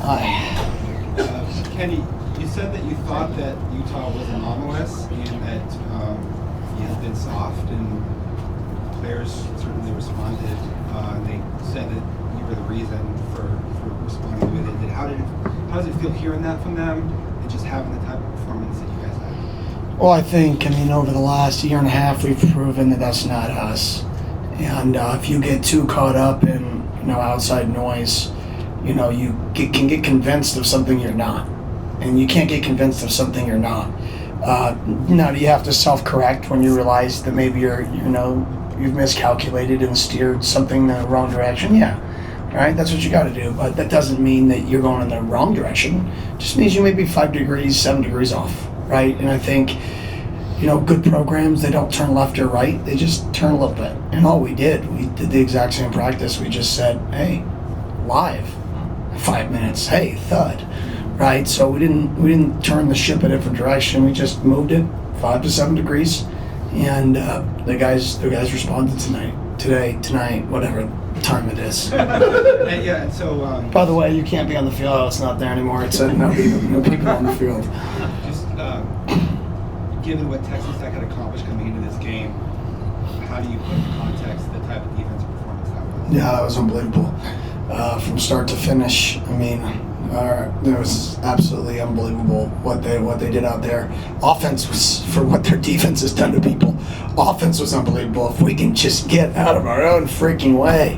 Hi. Kenny, you said that you thought that Utah was anomalous and that you had been soft, and players certainly responded. And they said that you were the reason for responding the way they did. How does it feel hearing that from them and just having the type of performance that you guys had? Well, I think, over the last year and a half, we've proven that that's not us. And if you get too caught up in, outside noise, you can get convinced of something you're not. And you can't get convinced of something you're not. Now, do you have to self-correct when you realize that maybe you've miscalculated and steered something in the wrong direction? Yeah, right? That's what you got to do. But that doesn't mean that you're going in the wrong direction. It just means you may be 5 degrees, 7 degrees off, right? And I think, good programs, they don't turn left or right. They just turn a little bit. And all we did the exact same practice. We just said, hey, live, 5 minutes. Hey, thud. Right, so we didn't turn the ship a different direction. We just moved it 5 to 7 degrees, and the guys responded tonight, whatever time it is. Yeah, and so. By the way, you can't be on the field. Oh, it's not there anymore. It said no people on the field. Just given what Texas Tech had accomplished coming into this game, how do you put into context the type of defensive performance that was? Yeah, that was unbelievable. From start to finish, it was absolutely unbelievable what they did out there. Offense was, for what their defense has done to people, offense was unbelievable. If we can just get out of our own freaking way,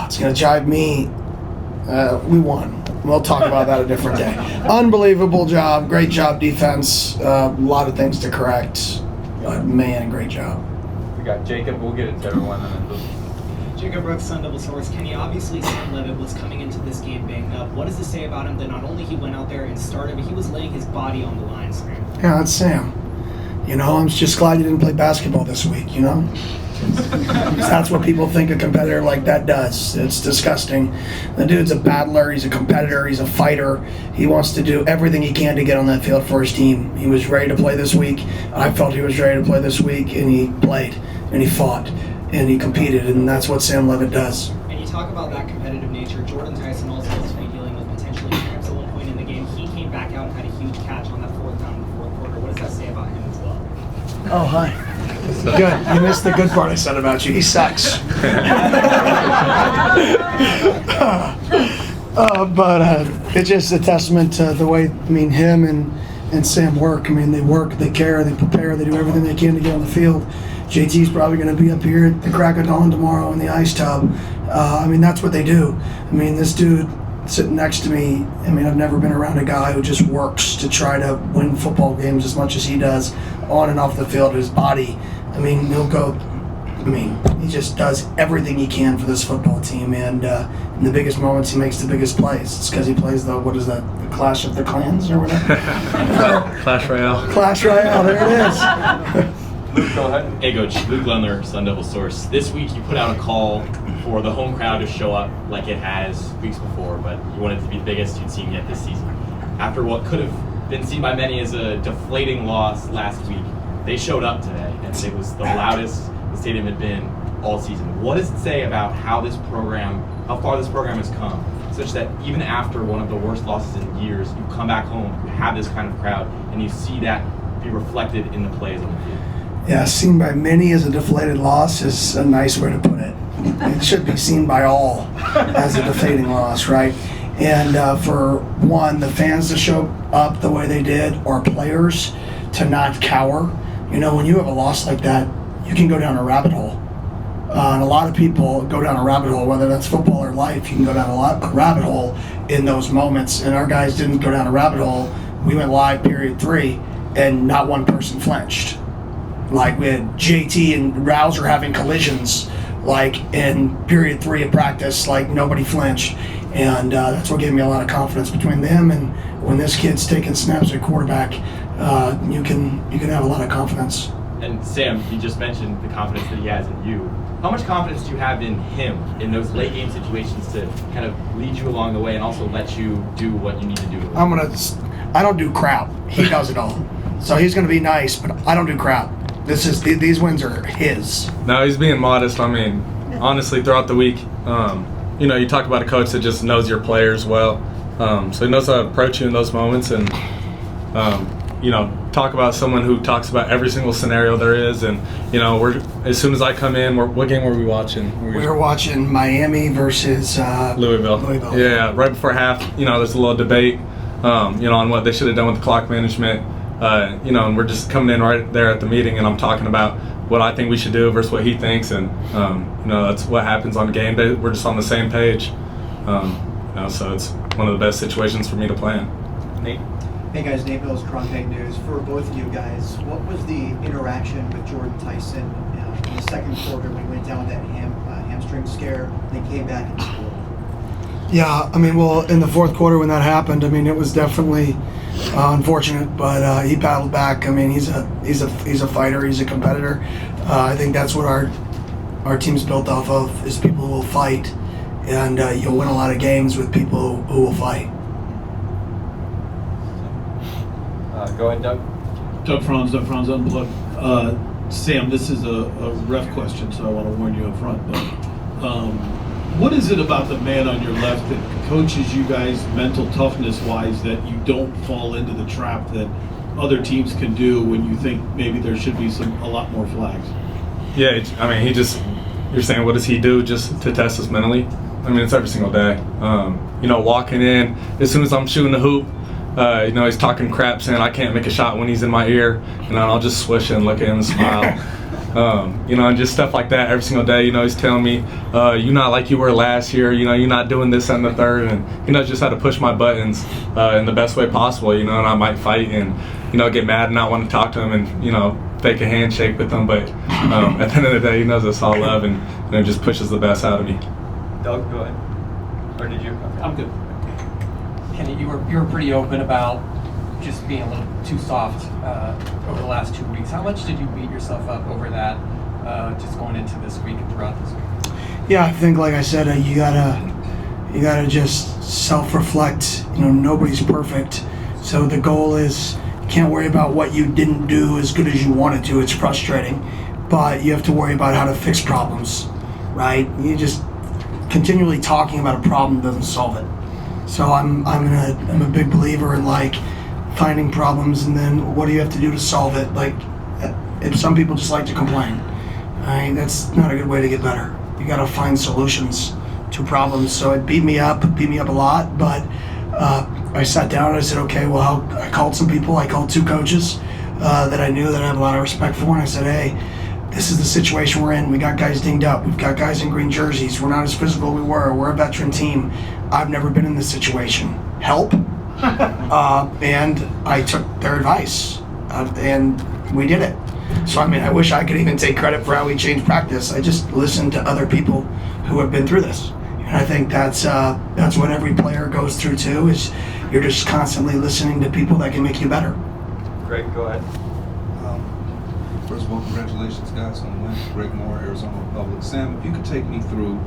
it's going to jive me. We won. We'll talk about that a different day. Unbelievable job. Great job, defense. A lot of things to correct. Man, great job. We got Jacob. We'll get it to everyone. Jacob Brooks, Sun Devil Source. Kenny, obviously Sam Leavitt was coming into this game banged up. What does this say about him that not only he went out there and started, but he was laying his body on the line, Sam? Yeah, that's Sam. I'm just glad he didn't play basketball this week, That's what people think a competitor like that does. It's disgusting. The dude's a battler, he's a competitor, he's a fighter. He wants to do everything he can to get on that field for his team. He was ready to play this week. I felt he was ready to play this week, and he played, and he fought. And he competed, and that's what Sam Leavitt does. And you talk about that competitive nature. Jordan Tyson also was dealing with potentially cramps at one point in the game. He came back out and had a huge catch on that fourth down in the fourth quarter. What does that say about him as well? Oh, hi. Good. You missed the good part I said about you. He sucks. But it's just a testament to the way, him and Sam work. They work, they care, they prepare, they do everything they can to get on the field. JT's probably going to be up here at the crack of dawn tomorrow in the ice tub. That's what they do. This dude sitting next to me, I've never been around a guy who just works to try to win football games as much as he does on and off the field. His body, he'll go, he just does everything he can for this football team. And in the biggest moments, he makes the biggest plays. It's because he plays the Clash of the Clans or whatever? Clash Royale. Clash Royale, there it is. Luke, go ahead. Hey, Coach. Luke Lundler, Sun Devil Source. This week you put out a call for the home crowd to show up like it has weeks before, but you wanted it to be the biggest you'd seen yet this season. After what could have been seen by many as a deflating loss last week, they showed up today, and it was the loudest the stadium had been all season. What does it say about how far this program has come, such that even after one of the worst losses in years, you come back home, you have this kind of crowd, and you see that be reflected in the plays on the field? Yeah, seen by many as a deflated loss is a nice way to put it. It should be seen by all as a deflating loss, right? And for one, the fans to show up the way they did, or players to not cower. When you have a loss like that, you can go down a rabbit hole. And a lot of people go down a rabbit hole, whether that's football or life. You can go down a rabbit hole in those moments. And our guys didn't go down a rabbit hole. We went live period 3, and not one person flinched. Like, we had JT and Rouser having collisions, in period 3 of practice, nobody flinched. And that's what gave me a lot of confidence between them. And when this kid's taking snaps at quarterback, you can have a lot of confidence. And Sam, you just mentioned the confidence that he has in you. How much confidence do you have in him in those late game situations to kind of lead you along the way and also let you do what you need to do? I don't do crap. He does it all. So he's going to be nice, but I don't do crap. These wins are his. No, he's being modest. Honestly, throughout the week, you talk about a coach that just knows your players well. So he knows how to approach you in those moments, and talk about someone who talks about every single scenario there is. And we're as soon as I come in, what game were we watching? We're watching Miami versus Louisville. Yeah, right before half. There's a little debate, on what they should have done with the clock management. And we're just coming in right there at the meeting, and I'm talking about what I think we should do versus what he thinks, and that's what happens on game day. We're just on the same page, so it's one of the best situations for me to play in. Nate? Hey guys, Nate Mills, Cronpeg News. For both of you guys, what was the interaction with Jordan Tyson in the second quarter when he went down with that hamstring scare and then came back and scored? Yeah, in the fourth quarter when that happened, it was definitely unfortunate, but he battled back. He's a fighter, he's a competitor. I think that's what our team's built off of, is people who will fight, and you'll win a lot of games with people who will fight. Go ahead, Doug. Doug Franz, Unplugged. Sam, this is a ref question, so I want to warn you up front. But what is it about the man on your left that coaches you guys mental toughness-wise that you don't fall into the trap that other teams can do when you think maybe there should be a lot more flags? Yeah, you're saying what does he do just to test us mentally? It's every single day. Walking in, as soon as I'm shooting the hoop, he's talking crap, saying I can't make a shot when he's in my ear, and I'll just swish and look at him and smile. And just stuff like that every single day. He's telling me, you're not like you were last year, you're not doing this and the third, and he knows just how to push my buttons in the best way possible, and I might fight and, get mad and not want to talk to him and, fake a handshake with him, but at the end of the day, he knows it's all love, and it just pushes the best out of me. Doug, go ahead. Or did you? I'm good. Kenny, you were pretty open about just being a little too soft over the last 2 weeks. How much did you beat yourself up over that, just going into this week and throughout this week? Yeah, I think, like I said, you gotta just self-reflect. Nobody's perfect, so the goal is, you can't worry about what you didn't do as good as you wanted to. It's frustrating, but you have to worry about how to fix problems, right? You just continually talking about a problem doesn't solve it. So I'm a big believer in finding problems, and then what do you have to do to solve it? If some people just like to complain, that's not a good way to get better. You got to find solutions to problems. So it beat me up a lot, but I sat down and I said, okay, well, I called some people. I called 2 coaches that I knew that I have a lot of respect for, and I said, hey, this is the situation we're in. We got guys dinged up. We've got guys in green jerseys. We're not as physical as we were. We're a veteran team. I've never been in this situation. Help? And I took their advice, and we did it. So, I wish I could even take credit for how we changed practice. I just listened to other people who have been through this. And I think that's what every player goes through too, is you're just constantly listening to people that can make you better. Greg, go ahead. First of all, congratulations, guys, on the win. Greg Moore, Arizona Republic. Sam, if you could take me through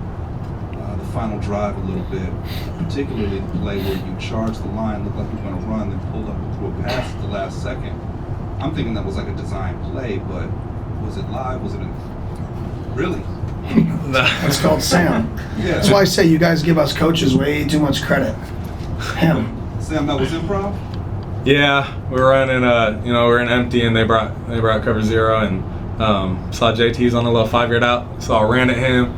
the final drive a little bit, particularly the play where you charged the line, looked like you were going to run, then pulled up and threw a pass at the last second. I'm thinking that was like a design play, but was it live? Was it really? That's called Sam. Yeah. That's why I say you guys give us coaches way too much credit. Him. Sam, that was improv? Yeah, we were running, we're in empty, and they brought cover 0, and saw JT's on a little 5-yard out, so I ran at him,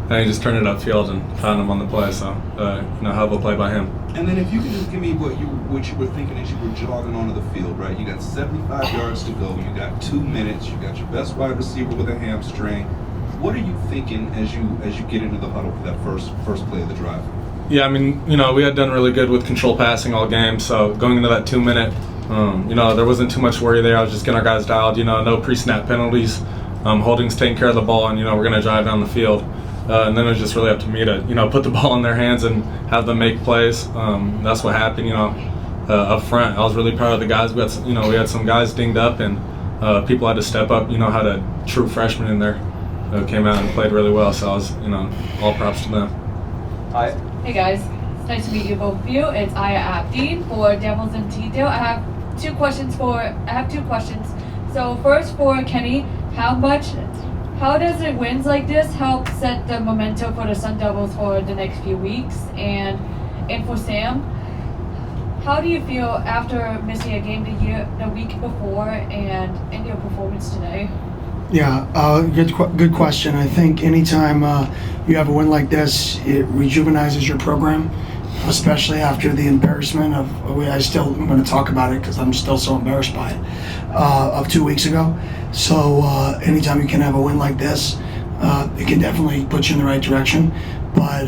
and he just turned it upfield and found him on the play. So, hell of a play by him. And then if you could just give me what you were thinking as you were jogging onto the field, right? You got 75 yards to go. You got 2 minutes. You got your best wide receiver with a hamstring. What are you thinking as you get into the huddle for that first play of the drive? Yeah, we had done really good with control passing all game. So going into that 2 minute, there wasn't too much worry there. I was just getting our guys dialed. No pre-snap penalties. Holding's taking care of the ball, and we're going to drive down the field. And then it was just really up to me to put the ball in their hands and have them make plays. That's what happened. Up front, I was really proud of the guys. We had some guys dinged up, and people had to step up. Had a true freshman in there came out and played really well. So I was all props to them. Hi. Hey guys, it's nice to meet you both of you. It's Aya Abdi for Devils in Detail. I have two questions. So first for Kenny, how does the wins like this help set the momentum for the Sun Devils for the next few weeks? And for Sam, how do you feel after missing a game the week before and in your performance today? Yeah, good question. I think anytime you have a win like this, it rejuvenizes your program, especially after the embarrassment of, I'm going to talk about it because I'm still so embarrassed by it, of 2 weeks ago. So anytime you can have a win like this, it can definitely put you in the right direction. But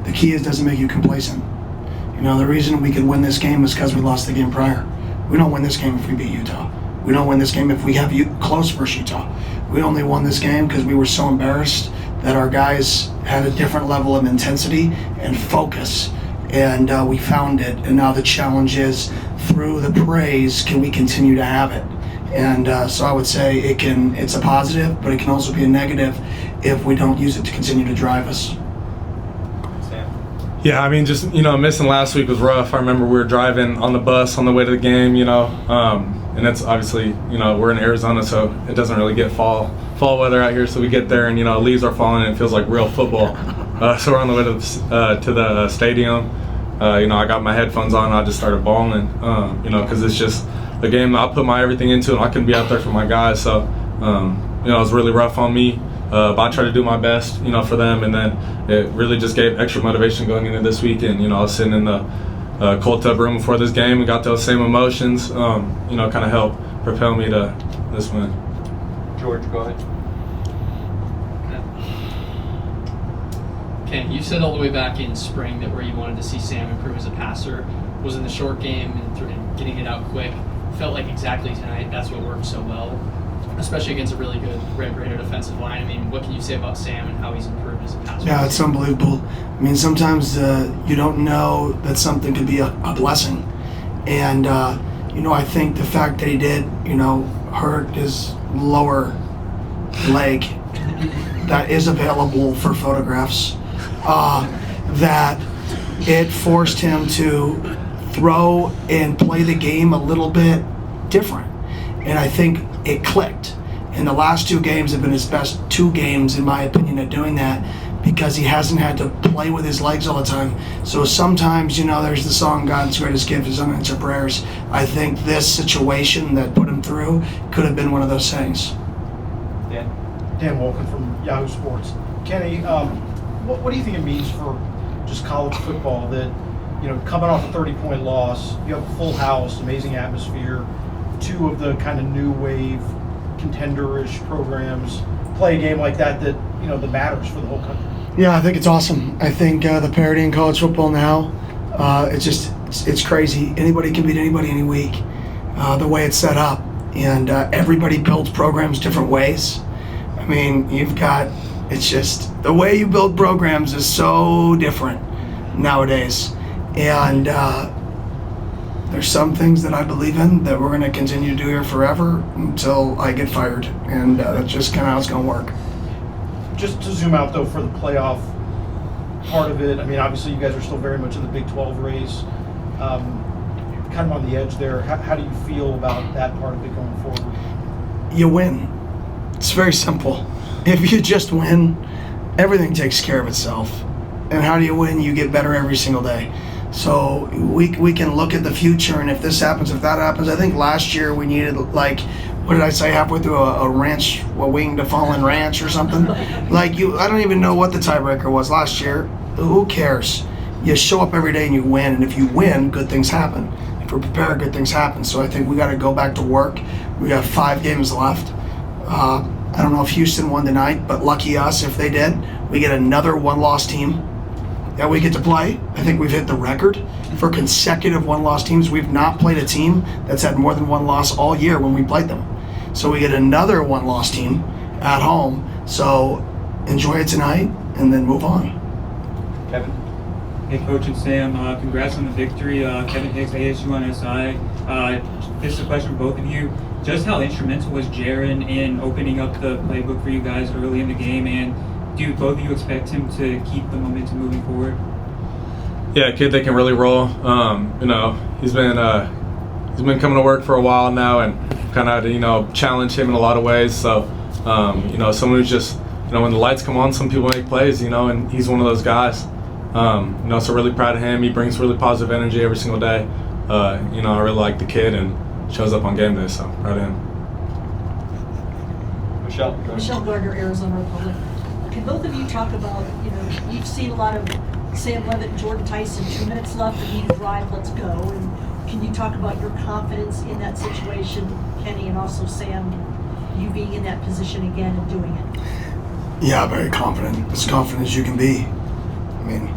the key is, doesn't make you complacent. The reason we could win this game is because we lost the game prior. We don't win this game if we beat Utah. We don't win this game if we have close versus Utah. We only won this game because we were so embarrassed that our guys had a different level of intensity and focus, and we found it. And now the challenge is, through the praise, can we continue to have it? And so I would say it's a positive, but it can also be a negative if we don't use it to continue to drive us. Yeah, I mean, just, missing last week was rough. I remember we were driving on the bus on the way to the game, and it's obviously, we're in Arizona, so it doesn't really get fall weather out here. So we get there and, leaves are falling and it feels like real football. So we're on the way to the stadium. I got my headphones on and I just started bawling, because it's just a game that I put my everything into and I couldn't be out there for my guys. So, it was really rough on me. But I tried to do my best, for them, and then it really just gave extra motivation going into this weekend. I was sitting in the cold tub room before this game and got those same emotions, kind of helped propel me to this win. George, go ahead. Ken, you said all the way back in spring that where you wanted to see Sam improve as a passer was in the short game and getting it out quick. Felt like exactly tonight that's what worked so well, especially against a really good Red Raider defensive line. I mean, what can you say about Sam and how he's improved as a passer? Yeah, it's unbelievable. I mean, sometimes you don't know that something could be a blessing. And, I think the fact that he did, hurt his lower leg that is available for photographs, that it forced him to throw and play the game a little bit different. And I think it clicked. And the last 2 games have been his best 2 games, in my opinion, at doing that, because he hasn't had to play with his legs all the time. So sometimes, there's the song, God's greatest gift is unanswered prayers. I think this situation that put him through could have been one of those things. Dan Wolken from Yahoo Sports. Kenny, what do you think it means for just college football that, coming off a 30-point loss, you have a full house, amazing atmosphere, 2 of the kind of new wave contender-ish programs play a game like that that matters for the whole country? Yeah, I think it's awesome. I think the parity in college football now, it's crazy. Anybody can beat anybody any week, the way it's set up. And everybody builds programs different ways. I mean, it's just, the way you build programs is so different nowadays. And there's some things that I believe in that we're going to continue to do here forever until I get fired. And that's just kind of how it's going to work. Just to zoom out, though, for the playoff part of it, I mean, obviously you guys are still very much in the Big 12 race, kind of on the edge there. How do you feel about that part of it going forward? You win. It's very simple. If you just win, everything takes care of itself. And how do you win? You get better every single day. So we can look at the future, and if this happens, if that happens. I think last year we needed, what did I say, halfway through a winged to fallen ranch or something? I don't even know what the tiebreaker was last year. Who cares? You show up every day and you win, and if you win, good things happen. If we're prepared, good things happen. So I think we got to go back to work. We got 5 games left. I don't know if Houston won tonight, but lucky us if they did. We get another 1-loss team that we get to play. I think we've hit the record for consecutive 1-loss teams. We've not played a team that's had more than 1 loss all year when we played them. So we get another 1-loss team at home. So enjoy it tonight and then move on. Kevin? Hey, Coach and Sam, congrats on the victory. Kevin Hicks, ASU on SI. This is a question for both of you. Just how instrumental was Jaron in opening up the playbook for you guys early in the game, and do both of you expect him to keep the momentum moving forward? Yeah, a kid that can really roll. He's been coming to work for a while now, and kind of challenge him in a lot of ways. So someone who's just when the lights come on, some people make plays, and he's one of those guys. So really proud of him. He brings really positive energy every single day. I really like the kid and shows up on game day, so proud of him. Michelle. Michelle Gardner, Arizona Republic. Can both of you talk about, you've seen a lot of Sam Leavitt and Jordan Tyson, 2 minutes left, we need a drive, let's go. And can you talk about your confidence in that situation, Kenny, and also Sam, you being in that position again and doing it? Yeah, very confident. As confident as you can be. I mean,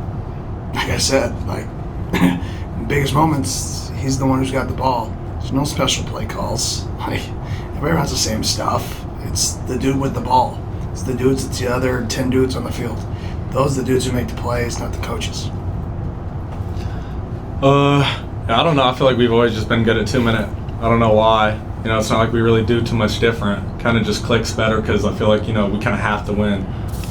like I said, in the biggest moments, he's the one who's got the ball. There's no special play calls. Everybody runs the same stuff. It's the dude with the ball. It's the dudes, it's the other 10 dudes on the field. Those are the dudes who make the plays, not the coaches. I don't know. I feel like we've always just been good at 2 minute. I don't know why. It's not like we really do too much different. Kind of just clicks better because I feel like, we kind of have to win.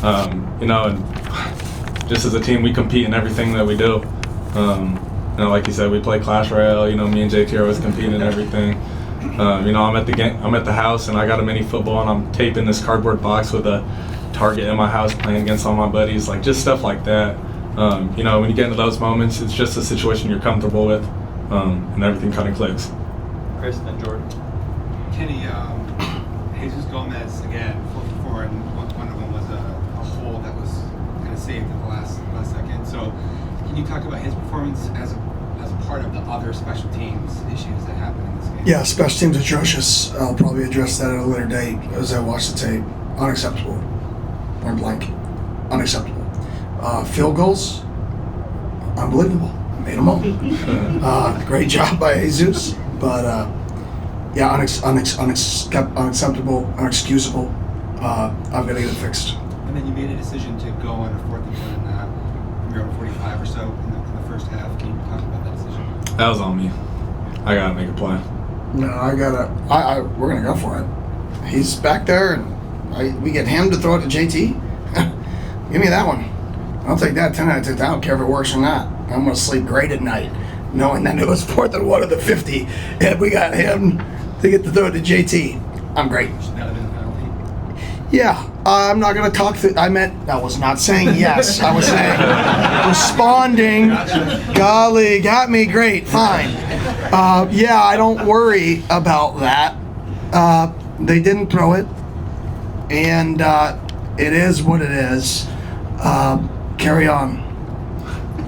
And just as a team, we compete in everything that we do. Like you said, we play Clash Royale. Me and JT are always competing in everything. I'm at the house and I got a mini football and I'm taping this cardboard box with a target in my house playing against all my buddies, just stuff like that. When you get into those moments, it's just a situation you're comfortable with, and everything kind of clicks. Chris, then Jordan. Kenny, Jesus Gomez again, 4 and one of them was a hole that was kind of saved at the last second. So, can you talk about his performance as a part of the other special teams issues that happened in this game? Yeah, special teams atrocious. I'll probably address that at a later date as I watch the tape. Unacceptable. Point blank. Unacceptable. Field goals, unbelievable. Made them all. Great job by Jesus, but unacceptable, unexcusable. I've got to get it fixed. And then you made a decision to go on a 4th and 1 from your own 45 or so in the first half. Can you talk about that decision? That was on me. I gotta make a play. No, we're gonna go for it. He's back there, and we get him to throw it to JT. Give me that one. I'll take that 10 out of 10. I don't care if it works or not. I'm going to sleep great at night, knowing that it was 4th and 1 of the 50, and we got him to get to throw it to JT. I'm great. Yeah, I'm not going to talk through. I was not saying yes. I was saying responding. Golly, got me. Great, fine. I don't worry about that. They didn't throw it, and it is what it is. Carry on.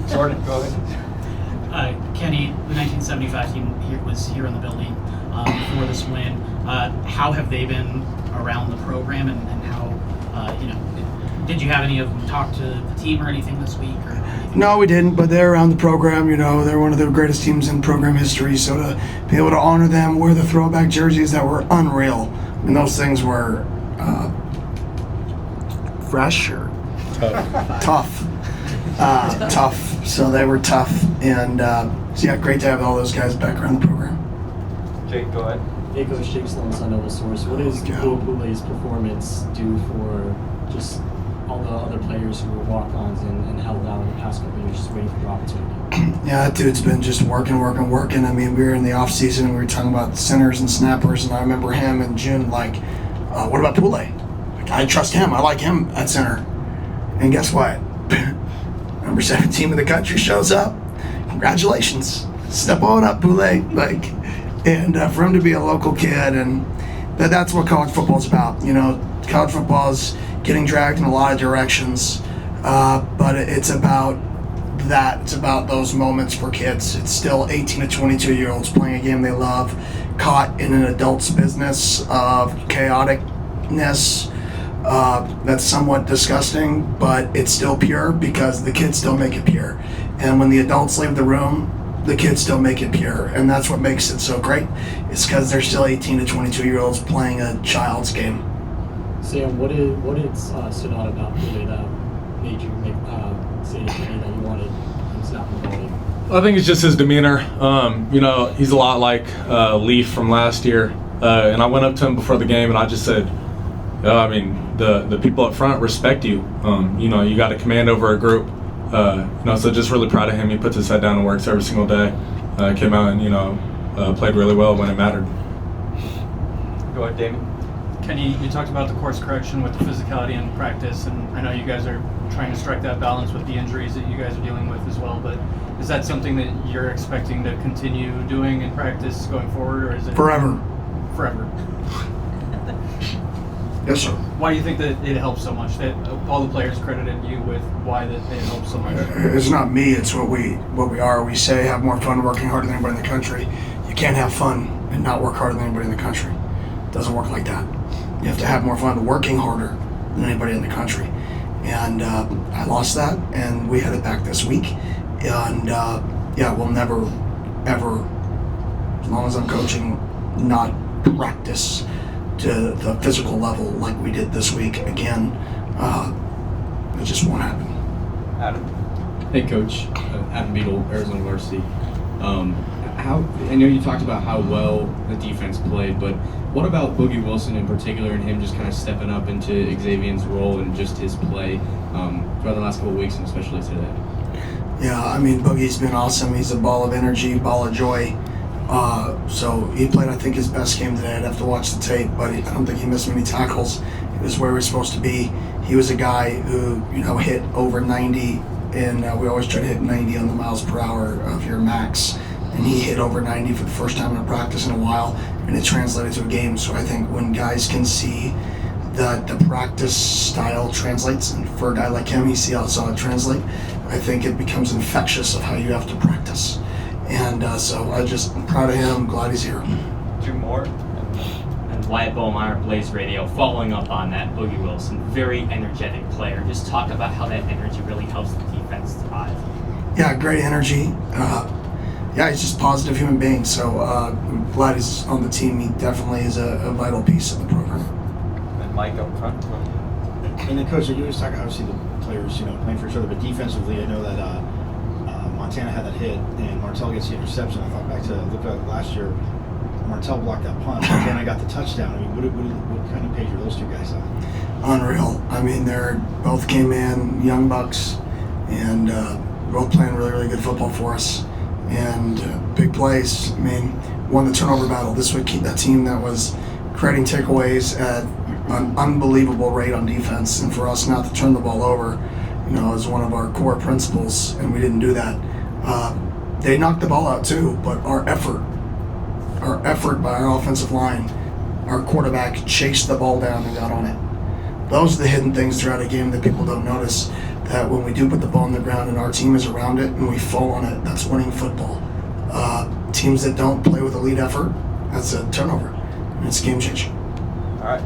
Jordan, go ahead. Kenny, the 1975 team was here in the building for this win. How have they been around the program, and how, did you have any of them talk to the team or anything this week? Or anything? No, we didn't, but they're around the program. They're one of the greatest teams in program history, so to be able to honor them, wear the throwback jerseys that were unreal. I mean, those things were fresh or tough. Tough. So they were tough, and great to have all those guys back around the program. Jake, go ahead. Hey, Coach Jake Sloan, Sun Devil Source. What does Poule's performance do for just all the other players who were walk-ons and held out in the past couple of years, just waiting for the opportunity? Yeah, that dude's been just working. I mean, we were in the off season and we were talking about centers and snappers, and I remember him in June what about Poule? I trust him. I like him at center. And guess what? Number 17 in the country shows up. Congratulations. Step on up, Poule. And for him to be a local kid, and that's what college football is about. College football is getting dragged in a lot of directions, but it's about that. It's about those moments for kids. It's still 18 to 22-year-olds playing a game they love, caught in an adult's business of chaoticness. That's somewhat disgusting, but it's still pure because the kids still make it pure. And when the adults leave the room, the kids still make it pure. And that's what makes it so great. It's because they're still 18 to 22-year-olds playing a child's game. Sam, what stood out about Poule that made you say to Kenny that you wanted him to stop the ball? I think it's just his demeanor. He's a lot like Leaf from last year. And I went up to him before the game and I just said, the people up front respect you. You got a command over a group. So just really proud of him. He puts his head down and works every single day. Came out and played really well when it mattered. Go ahead, Damon. Kenny, you talked about the course correction with the physicality in practice, and I know you guys are trying to strike that balance with the injuries that you guys are dealing with as well, but is that something that you're expecting to continue doing in practice going forward, or is it Forever. Forever. Yes, sir. Why do you think that it helps so much? That all the players credited you with why that it helps so much. It's not me. It's what we are. We say have more fun working harder than anybody in the country. You can't have fun and not work harder than anybody in the country. It doesn't work like that. You have to have more fun working harder than anybody in the country. And I lost that, and we had it back this week. And yeah, we'll never, ever, as long as I'm coaching, not practice to the physical level like we did this week again. It just won't happen. Adam. Hey, Coach. Adam Beadle, Arizona Varsity. I know you talked about how well the defense played, but what about Boogie Wilson in particular and him just kind of stepping up into Xavier's role and just his play throughout the last couple of weeks and especially today? Yeah, I mean, Boogie's been awesome. He's a ball of energy, ball of joy. So he played, I think, his best game today. I'd have to watch the tape, but I don't think he missed many tackles. He was where he was supposed to be. He was a guy who, hit over 90, and we always try to hit 90 on the miles per hour of your max. And he hit over 90 for the first time in a practice in a while, and it translated to a game. So I think when guys can see that the practice style translates, and for a guy like him, he saw it translate, I think it becomes infectious of how you have to practice. And so I'm proud of him. I'm glad he's here. Two more. And Wyatt Bowmeyer, Blaze Radio, following up on that, Boogie Wilson, very energetic player. Just talk about how that energy really helps the defense thrive. Yeah, great energy. Yeah, he's just a positive human being. So I'm glad he's on the team. He definitely is a vital piece of the program. And Mike up front. And then, Coach, you always talk, obviously, the players, playing for each other, but defensively, I know that Montana had that hit, and Martell gets the interception. I thought back to look at last year, Martell blocked that punt, Montana got the touchdown. I mean, what kind of page are those two guys on? Unreal. I mean, they're both came in, young bucks, and both playing really, really good football for us. And big plays. I mean, won the turnover battle. This would keep that team that was creating takeaways at an unbelievable rate on defense. And for us not to turn the ball over, is one of our core principles, and we didn't do that. They knocked the ball out too, but our effort by our offensive line, our quarterback chased the ball down and got on it. Those are the hidden things throughout a game that people don't notice, that when we do put the ball on the ground and our team is around it and we fall on it, that's winning football. Teams that don't play with elite effort, that's a turnover, and it's game changing. All right.